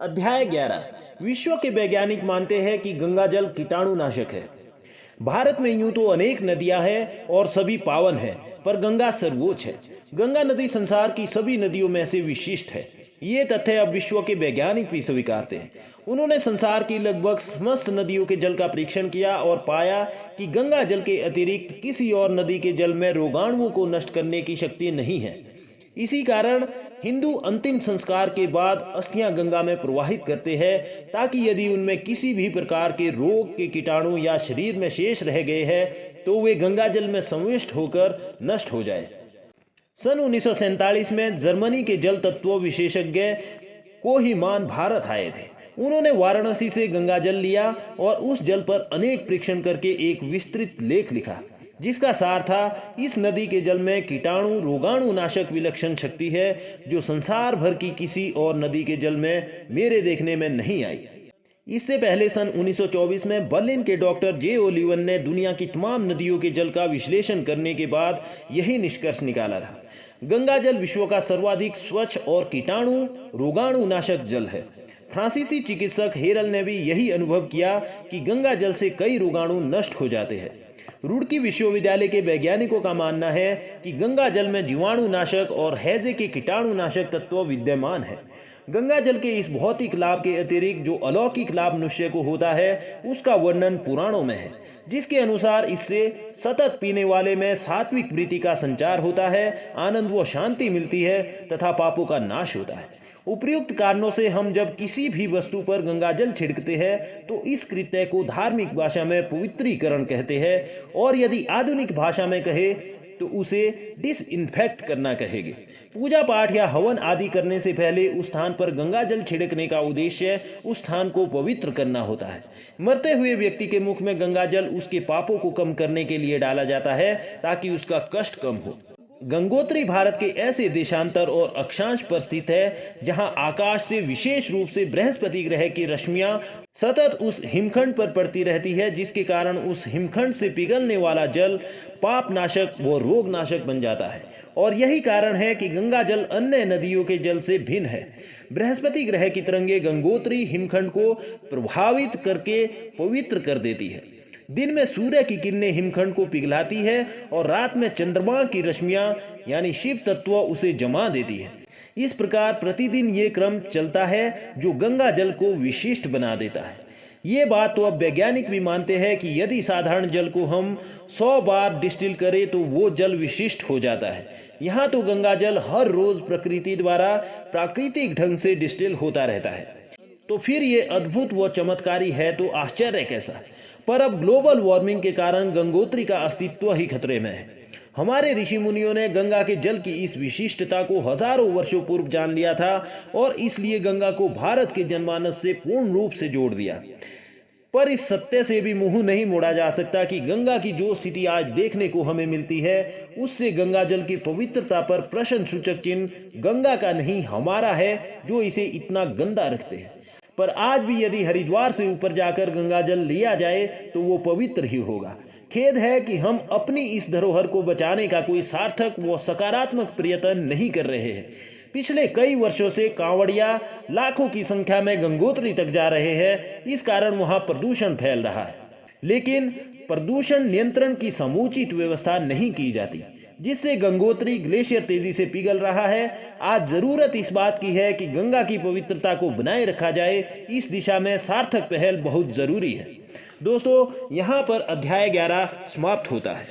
अध्याय 11। विश्व के वैज्ञानिक मानते हैं कि गंगा जल कीटाणुनाशक है। भारत में यूं तो अनेक नदियां हैं और सभी पावन हैं, पर गंगा सर्वोच्च है। गंगा नदी संसार की सभी नदियों में से विशिष्ट है। ये तथ्य अब विश्व के वैज्ञानिक भी स्वीकारते हैं। उन्होंने संसार की लगभग समस्त नदियों के जल का परीक्षण किया और पाया कि गंगा जल के अतिरिक्त किसी और नदी के जल में रोगाणुओं को नष्ट करने की शक्ति नहीं है। इसी कारण हिंदू अंतिम संस्कार के बाद अस्थियां गंगा में प्रवाहित करते हैं, ताकि यदि उनमें किसी भी प्रकार के रोग के कीटाणु या शरीर में शेष रह गए हैं तो वे गंगा जल में संविष्ट होकर नष्ट हो जाए। सन 1947 में जर्मनी के जल तत्व विशेषज्ञ कोहीमान भारत आए थे। उन्होंने वाराणसी से गंगा जल लिया और उस जल पर अनेक परीक्षण करके एक विस्तृत लेख लिखा, जिसका सार था इस नदी के जल में कीटाणु रोगाणु नाशक विलक्षण शक्ति है जो संसार भर की किसी और नदी के जल में मेरे देखने में नहीं आई। इससे पहले सन 1924 में बर्लिन के डॉक्टर जे ओलिवन ने दुनिया की तमाम नदियों के जल का विश्लेषण करने के बाद यही निष्कर्ष निकाला था। गंगा जल विश्व का सर्वाधिक स्वच्छ और कीटाणु रोगाणु नाशक जल है। फ्रांसीसी चिकित्सक हेरल ने भी यही अनुभव किया कि गंगा जल से कई रोगाणु नष्ट हो जाते हैं। रुड़की विश्वविद्यालय के वैज्ञानिकों का मानना है कि गंगा जल में जीवाणुनाशक और हैजे के कीटाणुनाशक तत्व विद्यमान है। गंगा जल के इस भौतिक लाभ के अतिरिक्त जो अलौकिक लाभ मनुष्य को होता है उसका वर्णन पुराणों में है, जिसके अनुसार इससे सतत पीने वाले में सात्विक वृत्ति का संचार होता है, आनंद व शांति मिलती है तथा पापों का नाश होता है। उपर्युक्त कारणों से हम जब किसी भी वस्तु पर गंगाजल छिड़कते हैं तो इस कृत्य को धार्मिक भाषा में पवित्रीकरण कहते हैं, और यदि आधुनिक भाषा में कहे तो उसे डिसइंफेक्ट करना कहेंगे। पूजा पाठ या हवन आदि करने से पहले उस स्थान पर गंगाजल छिड़कने का उद्देश्य उस स्थान को पवित्र करना होता है। मरते हुए व्यक्ति के मुख में गंगाजल उसके पापों को कम करने के लिए डाला जाता है ताकि उसका कष्ट कम हो। गंगोत्री भारत के ऐसे देशांतर और अक्षांश पर स्थित है जहां आकाश से विशेष रूप से बृहस्पति ग्रह की रश्मियां सतत उस हिमखंड पर पड़ती रहती है, जिसके कारण उस हिमखंड से पिघलने वाला जल पापनाशक व रोगनाशक बन जाता है। और यही कारण है कि गंगा जल अन्य नदियों के जल से भिन्न है। बृहस्पति ग्रह की तरंगे गंगोत्री हिमखंड को प्रभावित करके पवित्र कर देती है। दिन में सूर्य की किरणें हिमखंड को पिघलाती है और रात में चंद्रमा की रश्मियां यानी शिव तत्व उसे जमा देती है। इस प्रकार प्रतिदिन ये क्रम चलता है जो गंगा जल को विशिष्ट बना देता है। ये बात तो अब वैज्ञानिक भी मानते हैं कि यदि साधारण जल को हम 100 बार डिस्टिल करें तो वो जल विशिष्ट हो जाता है। यहाँ तो गंगा जल हर रोज प्रकृति द्वारा प्राकृतिक ढंग से डिस्टिल होता रहता है। तो फिर ये अद्भुत व चमत्कारी है तो आश्चर्य कैसा। पर अब ग्लोबल वार्मिंग के कारण गंगोत्री का अस्तित्व ही खतरे में है। हमारे ऋषि मुनियों ने गंगा के जल की इस विशिष्टता को हजारों वर्षों पूर्व जान लिया था और इसलिए गंगा को भारत के जनमानस से पूर्ण रूप से जोड़ दिया। पर इस सत्य से भी मुंह नहीं मोड़ा जा सकता कि गंगा की जो स्थिति आज देखने को हमें मिलती है उससे गंगा जल की पवित्रता पर प्रश्न सूचक चिन्ह गंगा का नहीं हमारा है, जो इसे इतना गंदा रखते हैं। पर आज भी यदि हरिद्वार से ऊपर जाकर गंगा जल लिया जाए तो वो पवित्र ही होगा। खेद है कि हम अपनी इस धरोहर को बचाने का कोई सार्थक व सकारात्मक प्रयत्न नहीं कर रहे हैं। पिछले कई वर्षों से कांवड़िया लाखों की संख्या में गंगोत्री तक जा रहे हैं, इस कारण वहां प्रदूषण फैल रहा है। लेकिन प्रदूषण नियंत्रण की समुचित व्यवस्था नहीं की जाती, जिससे गंगोत्री ग्लेशियर तेजी से पिघल रहा है। आज जरूरत इस बात की है कि गंगा की पवित्रता को बनाए रखा जाए। इस दिशा में सार्थक पहल बहुत जरूरी है। दोस्तों, यहाँ पर अध्याय 11 समाप्त होता है।